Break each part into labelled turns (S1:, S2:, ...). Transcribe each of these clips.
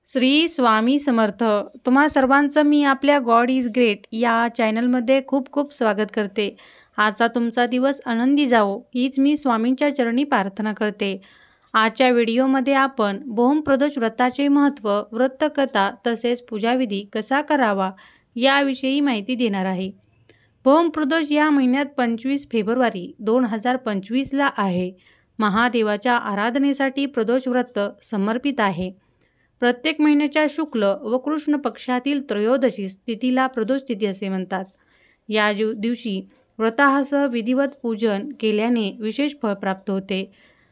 S1: श्री स्वामी समर्थ. तुम्हा सर्वांचं मी आपल्या गॉड इज ग्रेट या चॅनलमध्ये खूप खूप स्वागत करते. आजचा तुमचा दिवस आनंदी जावो हीच मी स्वामींच्या चरणी प्रार्थना करते. आजच्या व्हिडिओमध्ये आपण भौम प्रदोष व्रताचे महत्त्व, व्रतकथा तसेच पूजाविधी कसा करावा याविषयी माहिती देणार आहे. भौम प्रदोष या महिन्यात 25 फेब्रुवारी 2025ला आहे. महादेवाच्या आराधनेसाठी प्रदोष व्रत समर्पित आहे. प्रत्येक महिन्याच्या शुक्ल व कृष्ण पक्षातील त्रयोदशी तिथीला प्रदोष तिथी असे म्हणतात. या दिवशी व्रतासह विधिवत पूजन केल्याने विशेष फळ प्राप्त होते.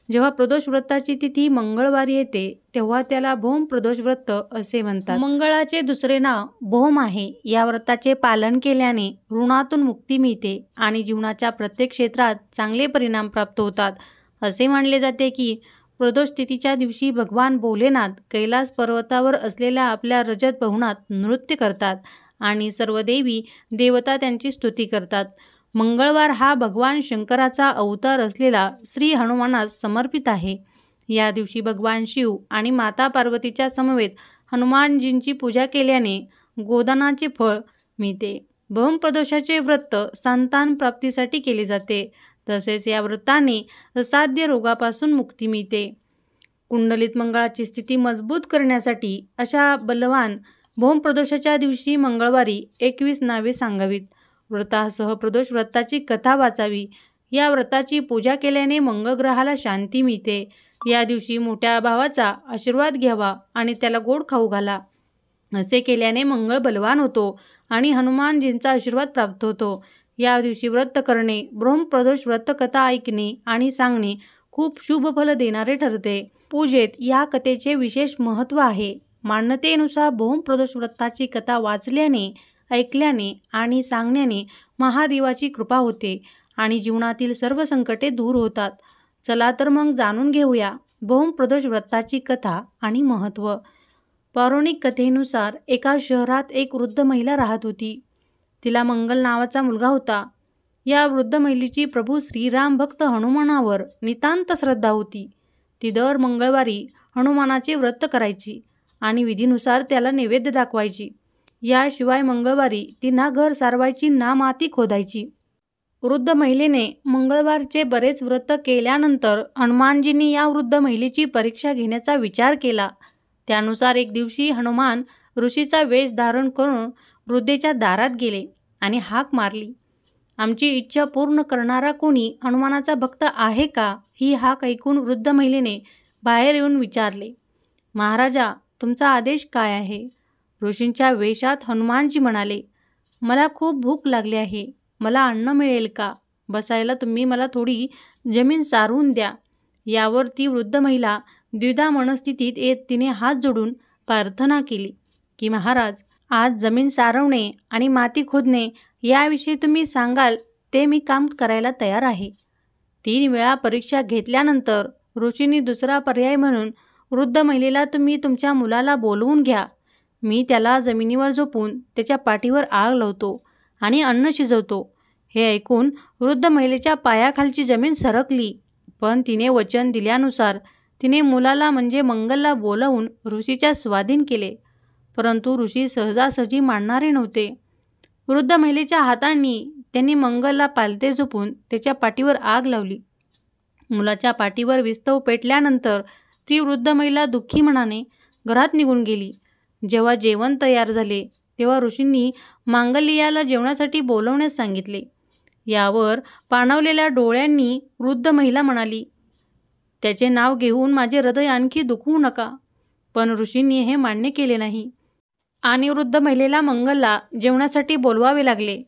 S1: जेव्हा प्रदोष व्रताची तिथी मंगळवारी येते तेव्हा त्याला भौम प्रदोष व्रत असे म्हणतात. मंगळाचे दुसरे नाव भौम आहे. या व्रताचे पालन केल्याने ऋणातून मुक्ती मिळते आणि जीवनाच्या प्रत्येक क्षेत्रात चांगले परिणाम प्राप्त होतात. असे मानले जाते की प्रदोष तिथीच्या दिवशी भगवान भोलेनाथ कैलास पर्वतावर असलेल्या आपल्या रजत भवनात नृत्य करतात आणि सर्व देवी देवता त्यांची स्तुती करतात. मंगळवार हा भगवान शंकराचा अवतार असलेला श्री हनुमानास समर्पित आहे. या दिवशी भगवान शिव आणि माता पार्वतीच्या समवेत हनुमानजींची पूजा केल्याने गोदानाचे फळ मिळते. भौम प्रदोषाचे व्रत संतान प्राप्तीसाठी केले जाते. तसेच या व्रताने असाध्य रोगापासून मुक्ती मिळते. कुंडलीत मंगळाची स्थिती मजबूत करण्यासाठी अशा बलवान भौम प्रदोषाच्या दिवशी मंगळवारी 21 नावे सांगावीत. व्रतासह प्रदोष व्रताची कथा वाचावी. या व्रताची पूजा केल्याने मंगळ ग्रहाला शांती मिळते. या दिवशी मोठ्या भावाचा आशीर्वाद घ्यावा आणि त्याला गोड खाऊ घाला. असे केल्याने मंगळ बलवान होतो आणि हनुमानजींचा आशीर्वाद प्राप्त होतो. या दिवशी व्रत करणे, भौम प्रदोष व्रतकथा ऐकणे आणि सांगणे खूप शुभ फल देणारे ठरते. पूजेत या कथेचे विशेष महत्त्व आहे. मान्यतेनुसार भौम प्रदोष व्रताची कथा वाचल्याने, ऐकल्याने आणि सांगण्याने महादेवाची कृपा होते आणि जीवनातील सर्व संकटे दूर होतात. चला तर मग जाणून घेऊया भौम प्रदोष व्रताची कथा आणि महत्त्व. पौराणिक कथेनुसार एका शहरात एक वृद्ध महिला राहत होती. तिला मंगल नावाचा मुलगा होता. या वृद्ध महिलेची प्रभू श्रीराम भक्त हनुमानावर नितांत श्रद्धा होती. ती दर मंगळवारी हनुमानाचे व्रत करायची आणि विधीनुसार त्याला नैवेद्य दाखवायची. याशिवाय मंगळवारी ती ना घर सारवायची ना माती खोदायची. वृद्ध महिलेने मंगळवारचे बरेच व्रत केल्यानंतर हनुमानजींनी या वृद्ध महिलेची परीक्षा घेण्याचा विचार केला. त्यानुसार एक दिवशी हनुमान ऋषीचा वेश धारण करून वृद्धेच्या दारात गेले आणि हाक मारली. आमची इच्छा पूर्ण करणारा कोणी हनुमानाचा भक्त आहे का? ही हाक ऐकून वृद्ध महिलेने बाहेर येऊन विचारले, महाराजा, तुमचा आदेश काय आहे? ऋषींच्या वेशात हनुमानजी म्हणाले, मला खूप भूक लागली आहे. मला अन्न मिळेल का? बसायला तुम्ही मला थोडी जमीन सारवून द्या. यावर ती वृद्ध महिला द्विधा मनस्थितीत येत तिने हात जोडून प्रार्थना केली की महाराज, आज जमीन सारवणे आणि माती खोदणे याविषयी तुम्ही सांगाल ते मी काम करायला तयार आहे. 3 वेळा परीक्षा घेतल्यानंतर ऋषींनी दुसरा पर्याय म्हणून वृद्ध महिलेला तुम्ही तुमच्या मुलाला बोलवून घ्या. मी त्याला जमिनीवर झोपून त्याच्या पाठीवर आग लावतो आणि अन्न शिजवतो. हे ऐकून वृद्ध महिलेच्या पायाखालची जमीन सरकली. पण तिने वचन दिल्यानुसार तिने मुलाला म्हणजे मंगलला बोलावून ऋषीच्या स्वाधीन केले. परंतु ऋषी सहजासहजी मानणारे नव्हते. वृद्ध महिलेच्या हातांनी त्यांनी मंगलला पालथे झोपून त्याच्या पाठीवर आग लावली. मुलाच्या पाठीवर विस्तव पेटल्यानंतर ती वृद्ध महिला दुःखी मनाने घरात निघून गेली. जेव्हा जेवण तयार झाले तेव्हा ऋषींनी मांगल्याला जेवणासाठी बोलवण्यास सांगितले. यावर पाणावलेल्या डोळ्यांनी वृद्ध महिला म्हणाली, त्याचे नाव घेऊन माझे हृदय आणखी दुखवू नका. पण ऋषींनी हे मान्य केले नाही आणि वृद्ध महिलेला मंगलला जेवणासाठी बोलवावे लागले.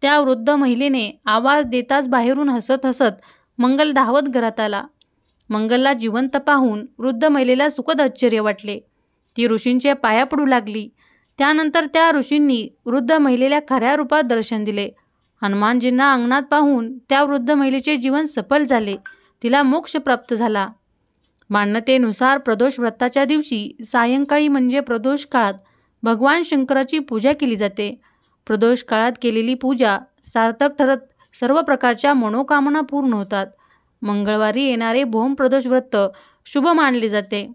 S1: त्या वृद्ध महिलेने आवाज देताच बाहेरून हसत हसत मंगल धावत घरात आला. मंगलला जिवंत पाहून वृद्ध महिलेला सुखद आश्चर्य वाटले. ती ऋषींच्या पाया पडू लागली. त्यानंतर त्या ऋषींनी वृद्ध महिलेला खऱ्या रूपात दर्शन दिले. हनुमानजींना अंगणात पाहून त्या वृद्ध महिलेचे जीवन सफल झाले. तिला मोक्ष प्राप्त झाला. मान्यतेनुसार प्रदोष व्रताच्या दिवशी सायंकाळी म्हणजे प्रदोष काळात भगवान शंकराची पूजा केली जाते. प्रदोष काळात केलेली पूजा सार्थक ठरत सर्व प्रकारच्या मनोकामना पूर्ण होतात. मंगळवारी येणारे भौम प्रदोष व्रत शुभ मानले जाते.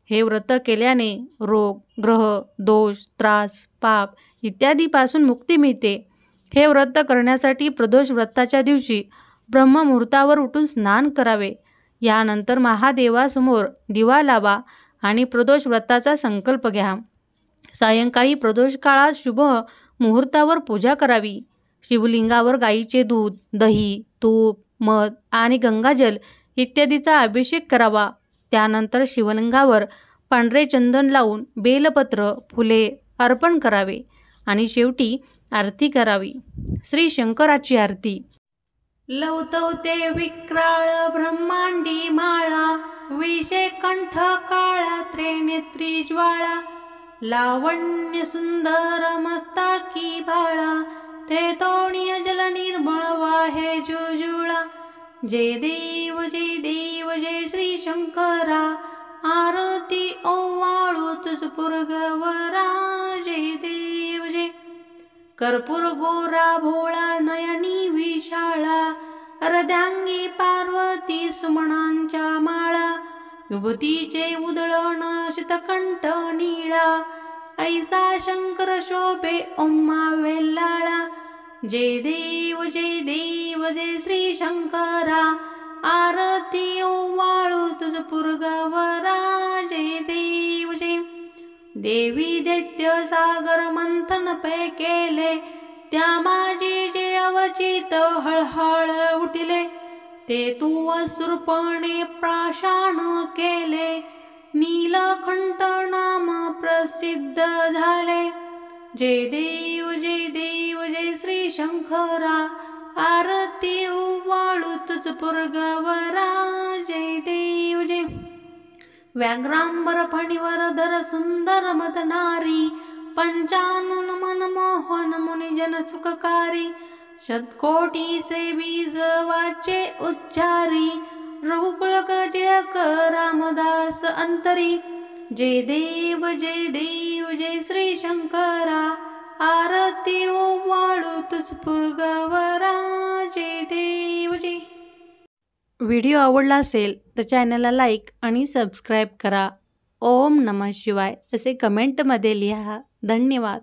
S1: हे व्रत केल्याने रोग, ग्रह, दोष, त्रास, पाप इत्यादीपासून मुक्ती मिळते. हे व्रत करण्यासाठी प्रदोष व्रताच्या दिवशी ब्रह्ममुहूर्तावर उठून स्नान करावे. यानंतर महादेवासमोर दिवा लावा आणि प्रदोष व्रताचा संकल्प घ्या. सायंकाळी प्रदोष काळात शुभ मुहूर्तावर पूजा करावी. शिवलिंगावर गाईचे दूध, दही, तूप, मध आणि गंगाजल इत्यादीचा अभिषेक करावा. त्यानंतर शिवलिंगावर पांढरे चंदन लावून बेलपत्र, फुले अर्पण करावे आणि शेवटी आरती करावी. श्री शंकराची आरती. लवतवते विक्राळ ब्रह्मांडी माळा, विषे कंठ काळा त्रिनेत्री ज्वाळा, लावण्य सुंदर मस्ताकी बाळा, ते तोणीय जल निर्मळ वाहे जुजुळा. जय देव जय देव जय श्री शंकरा, आरती ओवाळू तुझ पुरगवरा. जय देव जय. कर्पूर गोरा भोळा नयनी विशाळा, हृदयांगी पार्वती सुमनांच्या माळा, विभूतीचे उधळण शीतकंठ नीळा, ऐसा शंकर शोभे ओम्मा वेल्लाळा. जय देव जय देव जय श्री शंकरा, आरती ओवाळू तुझ पुरगवरा. जय देव जय. देवी दैत्य सागर मंथन पै केले, त्या माझे जे अवचित हळहळ उठिले, ते तू असुरपणे प्राशान केले, नीलकंठ नाम प्रसिद्ध झाले. जय देव जय श्री शंकरा, आरती ओवाळू तुझ पुरगवरा. जय देव जय. व्याघ्रांबर फणीवर धर सुंदर मदनारी, पंचानन मनमोहन मुनिजन सुखकारी, शतकोटीचे बीज वाचे उच्चारी, रघुकुळ कटिळक रामदास अंतरी. जय देव जय श्री शंकरा, आरती ओवाळू तुझ पुरगवरा. जय देव जय. व्हिडिओ आवडला असेल तर चॅनलला लाईक आणि सबस्क्राईब करा. ओम नमः शिवाय असे कमेंटमध्ये लिहा. धन्यवाद.